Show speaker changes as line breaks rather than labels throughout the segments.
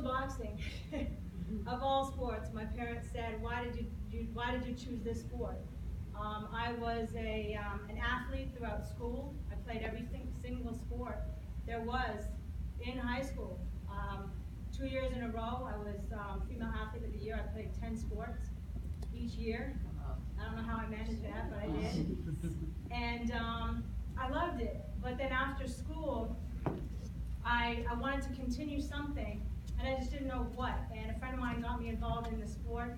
boxing. Of all sports, my parents said, why did you choose this sport? I was an athlete throughout school. I played every single sport there was in high school. 2 years in a row, I was Female Athlete of the Year. I played 10 sports each year. I don't know how I managed that, but I did. And I loved it. But then after school, I wanted to continue something, and I just didn't know what. And a friend of mine got me involved in the sport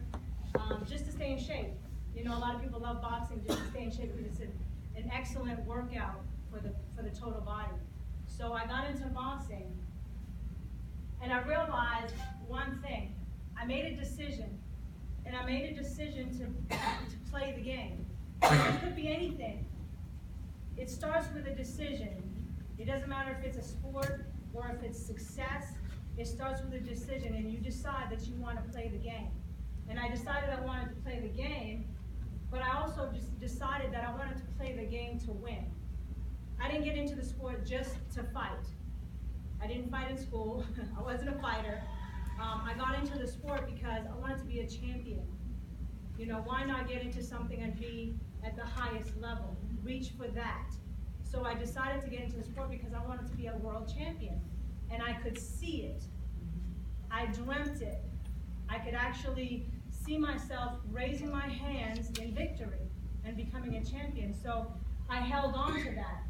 just to stay in shape. You know, a lot of people love boxing just to stay in shape because it's an excellent workout for the total body. So I got into boxing, and I realized one thing. I made a decision, and I made a decision to play the game. It could be anything. It starts with a decision. It doesn't matter if it's a sport or if it's success. It starts with a decision, and you decide that you want to play the game. And I decided I wanted to play the game, but I also just decided that I wanted to play the game to win. I didn't get into the sport just to fight. I didn't fight in school. I wasn't a fighter. I got into the sport because I wanted to be a champion. You know, why not get into something and be at the highest level? Reach for that. So I decided to get into the sport because I wanted to be a world champion. And I could see it. I dreamt it. I could actually see myself raising my hands in victory and becoming a champion. So I held on to that.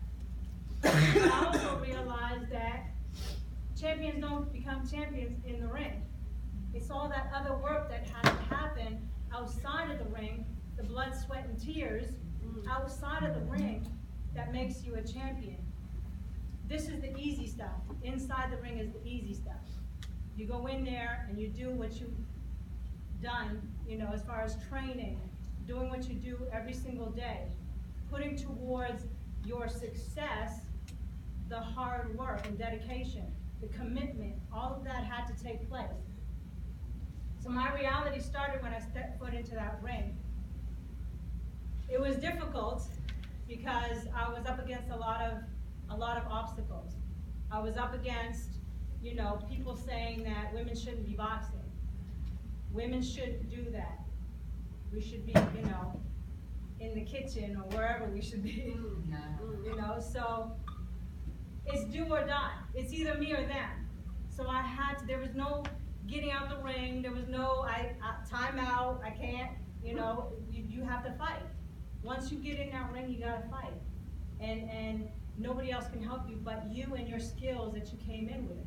I also realized that champions don't become champions in the ring. It's all that other work that has to happen outside of the ring, the blood, sweat, and tears, outside of the ring that makes you a champion. This is the easy stuff. Inside the ring is the easy stuff. You go in there and you do what you've done, you know, as far as training, doing what you do every single day, putting towards your success the hard work and dedication, the commitment, all of that had to take place. So my reality started when I stepped foot into that ring. It was difficult because I was up against a lot of obstacles. I was up against, you know, people saying that women shouldn't be boxing. Women shouldn't do that. We should be, you know, in the kitchen or wherever we should be. You know, so it's do or die. It's either me or them. So I had to, there was no getting out the ring. There was no time out. I can't, you know, you have to fight. Once you get in that ring, you gotta fight. And nobody else can help you but you and your skills that you came in with.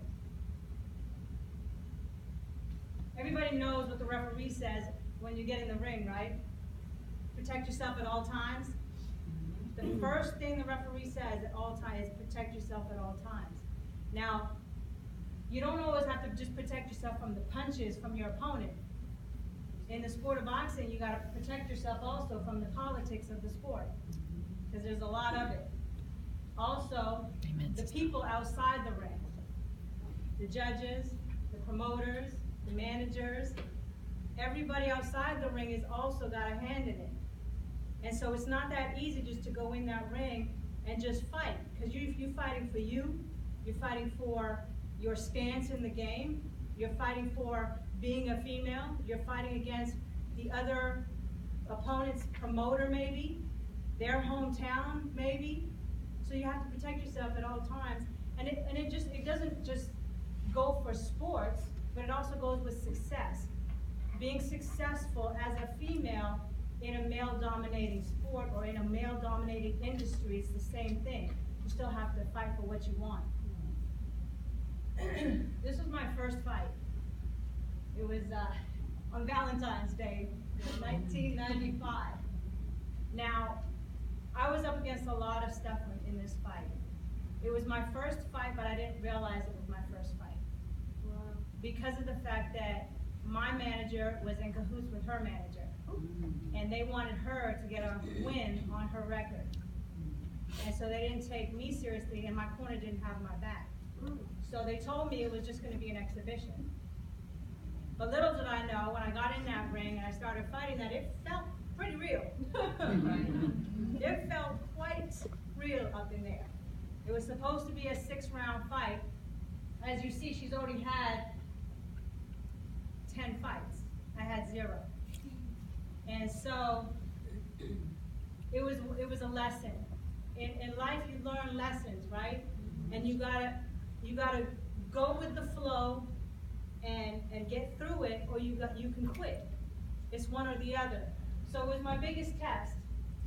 Everybody knows what the referee says when you get in the ring, right? Protect yourself at all times. The first thing the referee says at all times is protect yourself at all times. Now, you don't always have to just protect yourself from the punches from your opponent. In the sport of boxing, you got to protect yourself also from the politics of the sport, because there's a lot of it. Also, the people outside the ring, the judges, the promoters, the managers, everybody outside the ring has also got a hand in it. And so it's not that easy just to go in that ring and just fight, because you're fighting for you, you're fighting for your stance in the game, you're fighting for being a female, you're fighting against the other opponent's promoter maybe, their hometown maybe. So you have to protect yourself at all times. And it doesn't just go for sports, but it also goes with success. Being successful as a female in a male-dominating sport or in a male-dominated industry is the same thing. You still have to fight for what you want. This was my first fight. It was on Valentine's Day, 1995. Now, I was up against a lot of stuff in this fight. It was my first fight, but I didn't realize it was my first fight. Because of the fact that my manager was in cahoots with her manager. And they wanted her to get a win on her record. And so they didn't take me seriously, and my corner didn't have my back. So they told me it was just going to be an exhibition. But little did I know, when I got in that ring and I started fighting, that it felt pretty real. It felt quite real up in there. It was supposed to be a 6-round fight. As you see, she's already had 10 fights. I had 0. And so it was a lesson. In life you learn lessons, right? And you gotta go with the flow and get through it, or you can quit. It's one or the other. So it was my biggest test.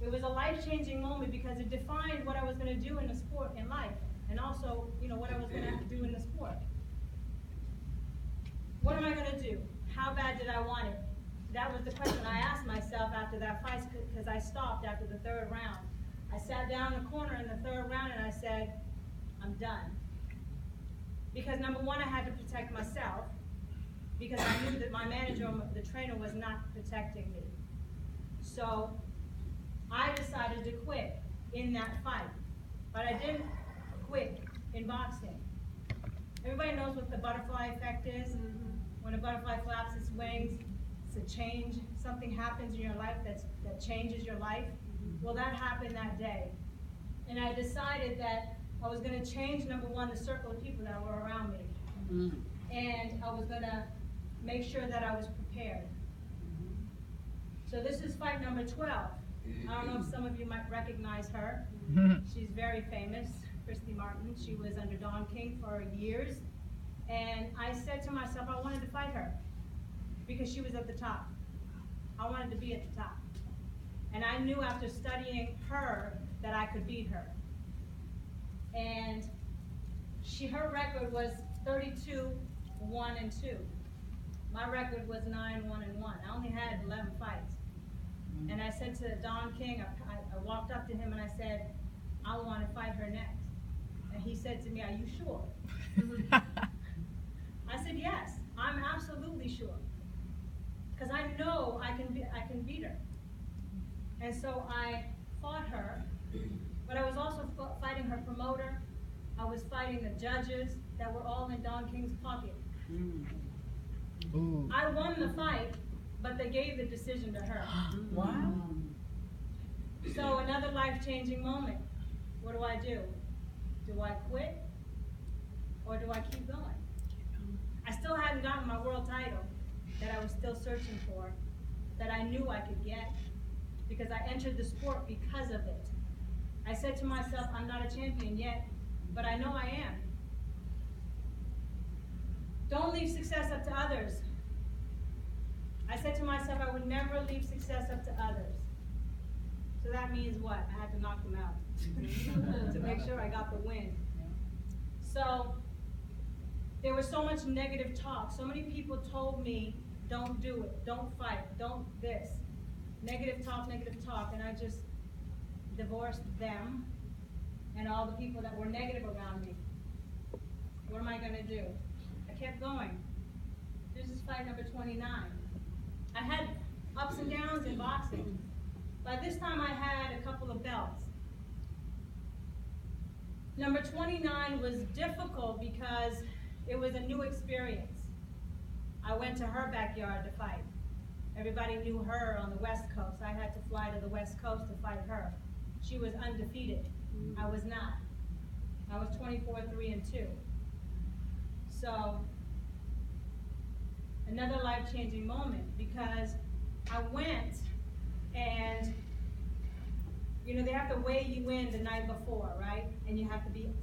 It was a life-changing moment because it defined what I was going to do in the sport in life, and also, what I was going to have to do in the sport. What am I going to do? How bad did I want it? That was the question I asked myself after that fight, because I stopped after the 3rd round. I sat down in the corner in the 3rd round and I said, I'm done. Because number one, I had to protect myself, because I knew that my manager, the trainer, was not protecting me. So I decided to quit in that fight, but I didn't quit in boxing. Everybody knows what the butterfly effect is. When a butterfly flaps its wings, it's a change. Something happens in your life that changes your life. Well, that happened that day. And I decided that I was going to change, number one, the circle of people that were around me. And I was going to make sure that I was prepared. So this is fight number 12. I don't know if some of you might recognize her. She's very famous, Christy Martin. She was under Don King for years. And I said to myself, I wanted to fight her because she was at the top. I wanted to be at the top. And I knew after studying her that I could beat her. And her record was 32-1-2. My record was 9-1-1. I only had 11 fights. And I said to Don King, I walked up to him and I said, I want to fight her next. And he said to me, are you sure? I said, yes, I'm absolutely sure. Because I know I can beat her. And so I fought her, but I was also fighting her promoter. I was fighting the judges that were all in Don King's pocket. I won the fight, but they gave the decision to her.
Wow.
So another life-changing moment. What do? Do I quit? Or do I keep going? I still hadn't gotten my world title that I was still searching for, that I knew I could get, because I entered the sport because of it. I said to myself, I'm not a champion yet, but I know I am. Don't leave success up to others. I said to myself I would never leave success up to others. So that means what? I had to knock them out to make sure I got the win. So there was so much negative talk. So many people told me, don't do it, don't fight, don't this. Negative talk, and I just divorced them and all the people that were negative around me. What am I going to do? I kept going. This is fight number 29. I had ups and downs in boxing. By this time I had a couple of belts. Number 29 was difficult because it was a new experience. I went to her backyard to fight. Everybody knew her on the West Coast. I had to fly to the West Coast to fight her. She was undefeated. I was not. I was 24-3-2. So, another life-changing moment, because I went and, they have to weigh you in the night before, right? And you have to be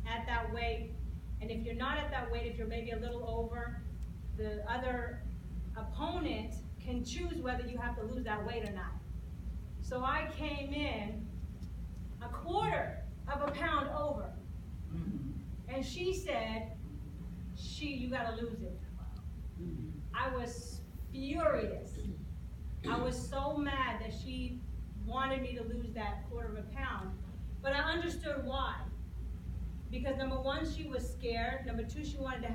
at that weight. And if you're not at that weight, if you're maybe a little over, the other opponent can choose whether you have to lose that weight or not. So I came in a quarter of a pound over. And she said, you gotta lose it. I was furious. I was so mad that she wanted me to lose that quarter of a pound. But I understood why. Because number one, she was scared. Number two, she wanted to